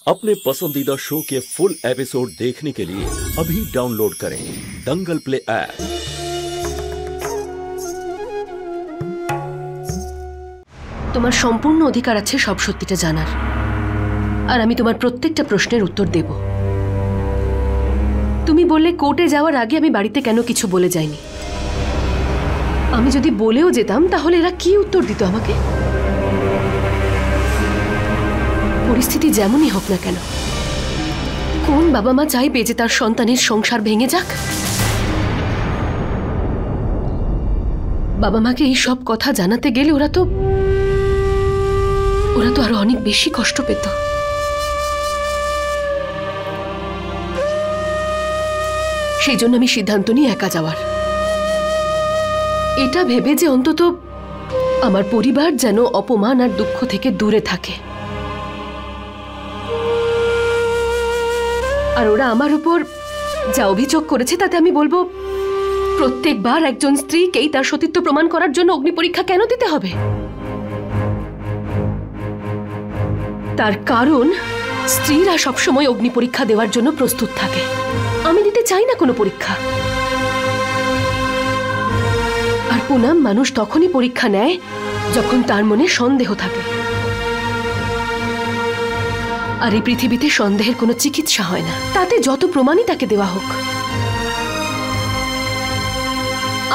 अपने पसंदीदा शो के फुल एपिसोड देखने के लिए अभी डाउनलोड करें दंगल प्ले ऐप। তোমার সম্পূর্ণ অধিকার আছে সব সত্যিটা জানার, আর আমি তোমার প্রত্যেকটা প্রশ্নের উত্তর দেব। তুমি বললে কোর্টে যাওয়ার আগে আমি বাড়িতে কেন কিছু বলে যাইনি। আমি যদি বলেও যেতাম তাহলে এরা কি উত্তর দিত আমাকে? পরিস্থিতি যেমনই হোক না কেন, কোন বাবা মা চাইবে যে তার সন্তানের সংসার ভেঙে যাক? বাবা মাকে এই সব কথা জানাতে গেলে ওরা তো আরো অনেক বেশি কষ্ট পেত। সেই জন্য আমি সিদ্ধান্ত নিই একা যাওয়ার, এটা ভেবে যে অন্তত আমার পরিবার যেন অপমান আর দুঃখ থেকে দূরে থাকে। আর ওরা আমার উপর যা অভিযোগ করেছে তাতে আমি বলবো, প্রত্যেকবার একজন স্ত্রীকেই তার সতীত্ব প্রমাণ করার জন্য অগ্নি পরীক্ষা কেন দিতে হবে? তার কারণ স্ত্রীরা সবসময় অগ্নি পরীক্ষা দেওয়ার জন্য প্রস্তুত থাকে। আমি দিতে চাই না কোনো পরীক্ষা। আর পুনম, মানুষ তখনই পরীক্ষা নেয় যখন তার মনে সন্দেহ থাকে। আর এই পৃথিবীতে সন্দেহের কোনো চিকিৎসা হয় না, তাতে যত প্রমাণই তাকে দেওয়া হোক।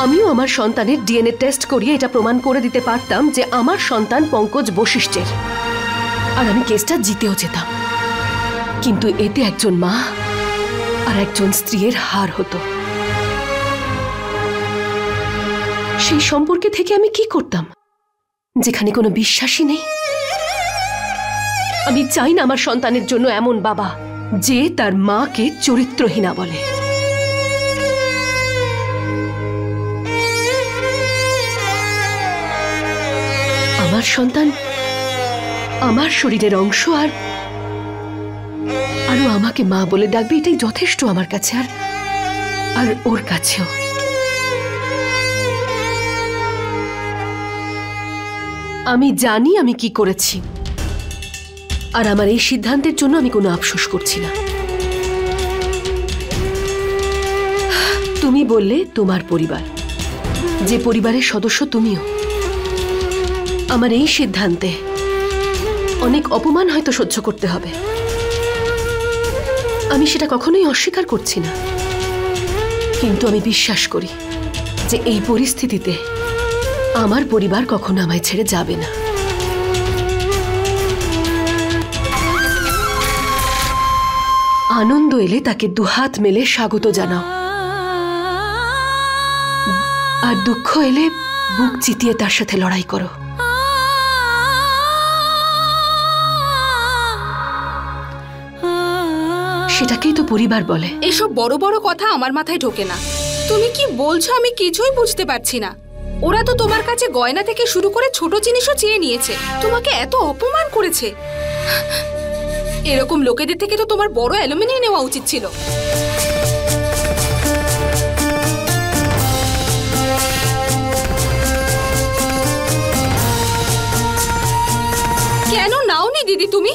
আমিও আমার সন্তানের ডিএনএ টেস্ট করিয়ে এটা প্রমাণ করে দিতে পারতাম যে আমার সন্তান পঙ্কজ বশিষ্ঠের, আর আমি কেসটা জিতেও যেতাম। কিন্তু এতে একজন মা আর একজন স্ত্রীর হার হতো। সেই সম্পর্কে থেকে আমি কি করতাম যেখানে কোনো বিশ্বাসই নেই? আমি চাই না আমার সন্তানের জন্য এমন বাবা যে তার মাকে চরিত্রহীনা বলে। আমার সন্তান আমার শরীরের অংশ, আরও আমাকে মা বলে ডাকবে, এটাই যথেষ্ট আমার কাছে, আর ওর কাছেও। আমি জানি আমি কি করেছি, আর আমার এই সিদ্ধান্তের জন্য আমি কোনো আফসোস করছি না। তুমি বললে তোমার পরিবার, যে পরিবারের সদস্য তুমিও। আমার এই সিদ্ধান্তে অনেক অপমান হয়তো সহ্য করতে হবে, আমি সেটা কখনোই অস্বীকার করছি না। কিন্তু আমি বিশ্বাস করি যে এই পরিস্থিতিতে আমার পরিবার কখনো আমায় ছেড়ে যাবে না। আনন্দ এলে তাকে দুহাত মেলে স্বাগত জানাও, আর দুঃখ এলে বুক চিতিয়ে তার সাথে লড়াই করো। সেটাকেই তো পরিবার বলে। এসব বড় বড় কথা আমার মাথায় ঢোকে না। তুমি কি বলছো আমি কিছুই বুঝতে পারছি না। ওরা তো তোমার কাছে গয়না থেকে শুরু করে ছোট জিনিসও চেয়ে নিয়েছে, তোমাকে এত অপমান করেছে। এরকম লোকেদের থেকে তো তোমার বড় অ্যালুমিনিয়াম নেওয়া উচিত ছিল। কেন নাওনি দিদি তুমি?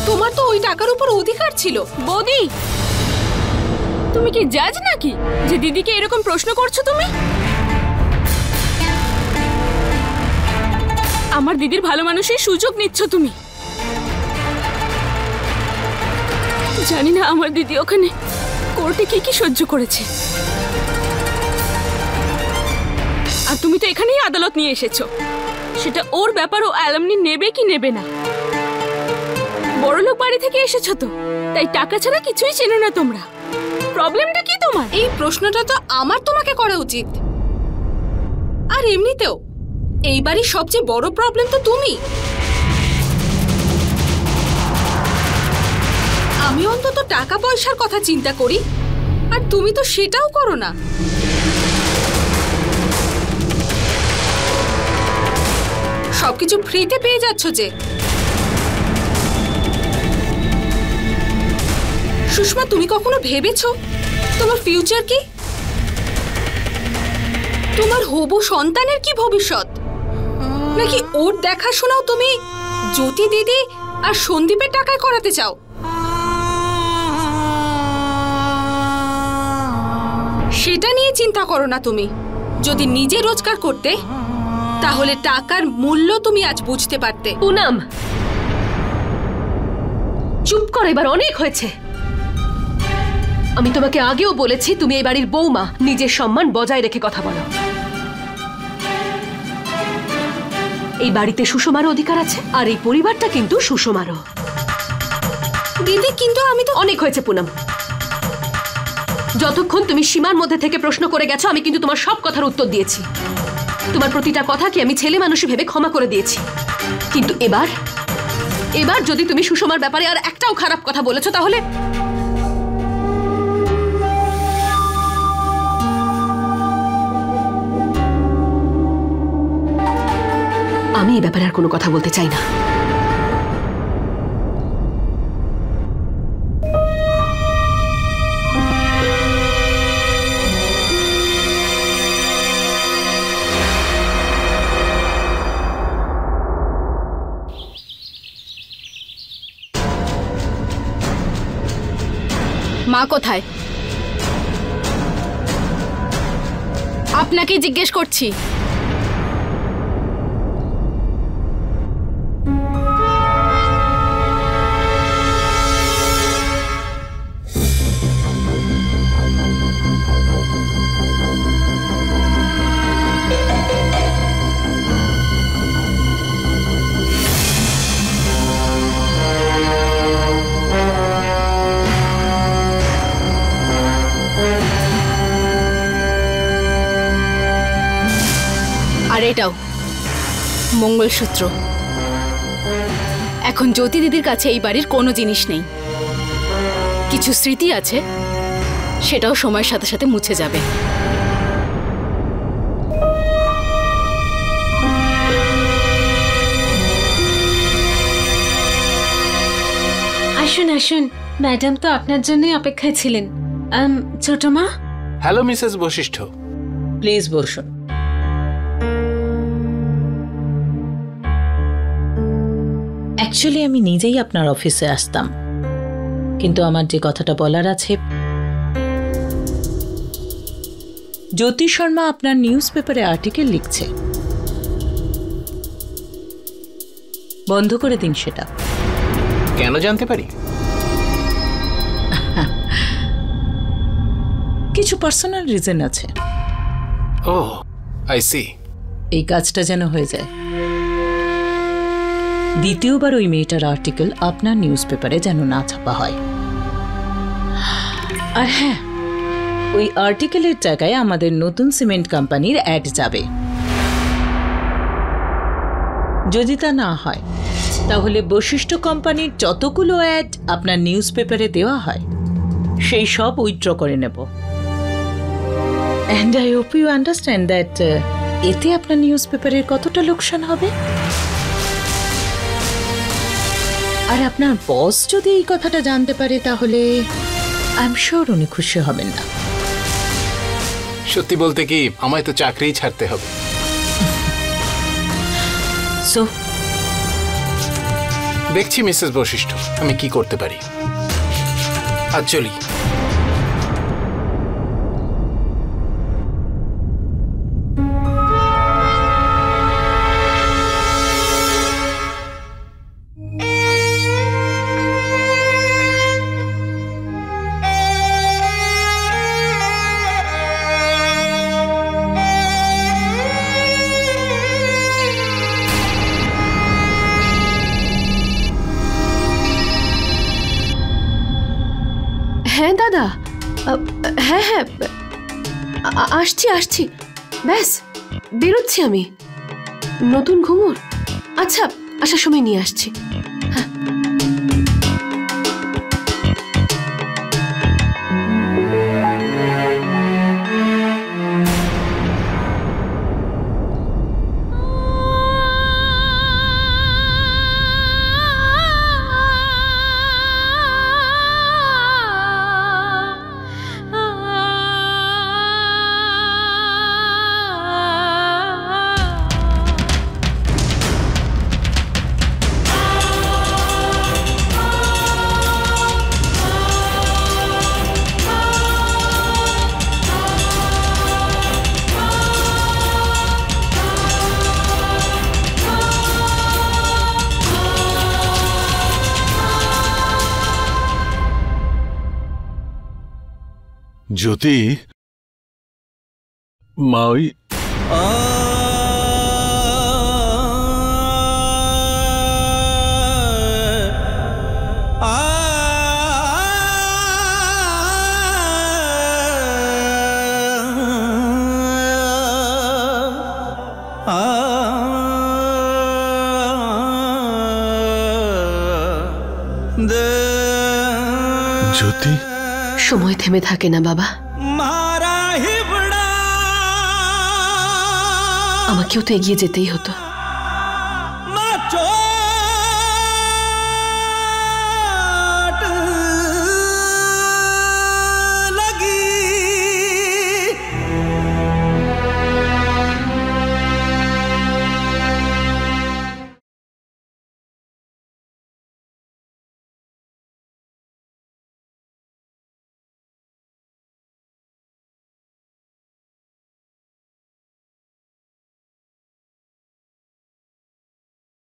তোমার তো ওই টাকার উপর অধিকার ছিল। বৌদি, তুমি কি জাজ নাকি যে দিদিকে এরকম প্রশ্ন করছো? তুমি আমার দিদির ভালো মানুষের সুযোগ নিচ্ছ। তুমি জানি না আমার দিদি ওখানে কোর্টে কি সহ্য করেছে, আর তুমি তো এখানেই আদালত নিয়ে এসেছো। সেটা ওর ব্যাপার, ও অ্যালুমনি নেবে কি নেবে না। বড়লোক বাড়ি থেকে এসেছো তো, তাই টাকা ছাড়া কিছুই চেনো না তোমরা। প্রবলেমটা কি তোমার? এই প্রশ্নটা তো আমার তোমাকে করা উচিত। আর এমনিতেও এই বাড়ির সবচেয়ে বড় প্রবলেম তো তুমি। আমি অন্তত টাকা পয়সার কথা চিন্তা করি, আর তুমি তো সেটাও করো না। সবকিছু ফ্রিতে পেয়ে যাচ্ছ যে। সুষমা, তুমি কখনো ভেবেছো তোমার ফিউচার কি? তোমার হবু সন্তানের কি ভবিষ্যৎ? নাকি ওর দেখাশোনাও তুমি জ্যোতি দিদি আর সন্দীপের টাকায় করাতে চাও? সেটা নিয়ে চিন্তা করো না তুমি। যদি নিজে রোজগার করতে তাহলে টাকার মূল্য তুমি আজ বুঝতে পারতে। পুনম, চুপ কর, এবার অনেক হয়েছে। আমি তোমাকে আগেও বলেছি তুমি এই বাড়ির বৌমা, নিজের সম্মান বজায় রেখে কথা বলো। এই বাড়িতে সুষমারও অধিকার আছে, আর এই পরিবারটা কিন্তু সুষমারও। দিদি কিন্তু আমি তো। অনেক হয়েছে পুনম। যতক্ষণ তুমি সীমার মধ্যে থেকে প্রশ্ন করে গেছো আমি কিন্তু তোমার সব কথার উত্তর দিয়েছি। তোমার প্রতিটা কথাকে আমি ছেলে মানুষই ভেবে ক্ষমা করে দিয়েছি। কিন্তু এবার যদি তুমি সুষমার ব্যাপারে আর একটাও খারাপ কথা বলেছো তাহলে আমি এই ব্যাপারে আর কোনো কথা বলতে চাই না। মা কোথায়? আপনাকে জিজ্ঞেস করছি। আর এটাও মঙ্গলসূত্র। এখন জ্যোতি দিদির কাছে এই বাড়ির কোনো জিনিস নেই, কিছু স্মৃতি আছে, সেটাও সময়ের সাথে সাথে মুছে যাবে। আসুন আসুন, ম্যাডাম তো আপনার জন্যই অপেক্ষায় ছিলেন। ছোট মা। হ্যালো মিসেস বশিষ্ঠ, প্লিজ বসুন। অ্যাকচুয়ালি আমি নিজেই আপনার অফিসে আসতাম, কিন্তু আমার যে কথাটা বলার আছে, জ্যোতি শর্মা আপনার নিউজ পেপারে আর্টিকেল লিখছে, বন্ধ করে দিন সেটা। কেন জানতে পারি? কিছু পার্সোনাল রিজন আছে। ও আই সি। এই কাজটা যেন হয়ে যায়। দ্বিতীয়বার ওই মেয়েটার আর্টিকেল আপনার নিউজ পেপারে যেন না ছাপা হয়। আর হ্যাঁ, ওই আর্টিকেলের জায়গায় আমাদের নতুন সিমেন্ট কোম্পানির অ্যাড যাবে। যদি তা না হয় তাহলে বশিষ্ঠ কোম্পানির যতগুলো অ্যাড আপনার নিউজ পেপারে দেওয়া হয় সেই সব উইথড্র করে নেব। And I hope you understand that এতে আপনার নিউজ পেপারের কতটা লোকসান হবে। আর আপনার বস যদি এই কথাটা জানতে পারে তাহলে আই এম শিওর উনি খুশি হবেন না। সত্যি বলতে কি, আমায় তো চাকরিই ছাড়তে হবে। সো দেখছি মিসেস বশিষ্ঠ আমি কি করতে পারি। আজ চলি। হ্যাঁ দাদা, হ্যাঁ হ্যাঁ আসছি, ব্যাস বেরোচ্ছি আমি। নতুন ঘুঙুর? আচ্ছা, আসার সময় নিয়ে আসছি। হ্যাঁ। জ্যোতি, মা ওই জ্যোতি, সময় থেমে থাকে না বাবা। আমাকেও তো এগিয়ে যেতেই হতো।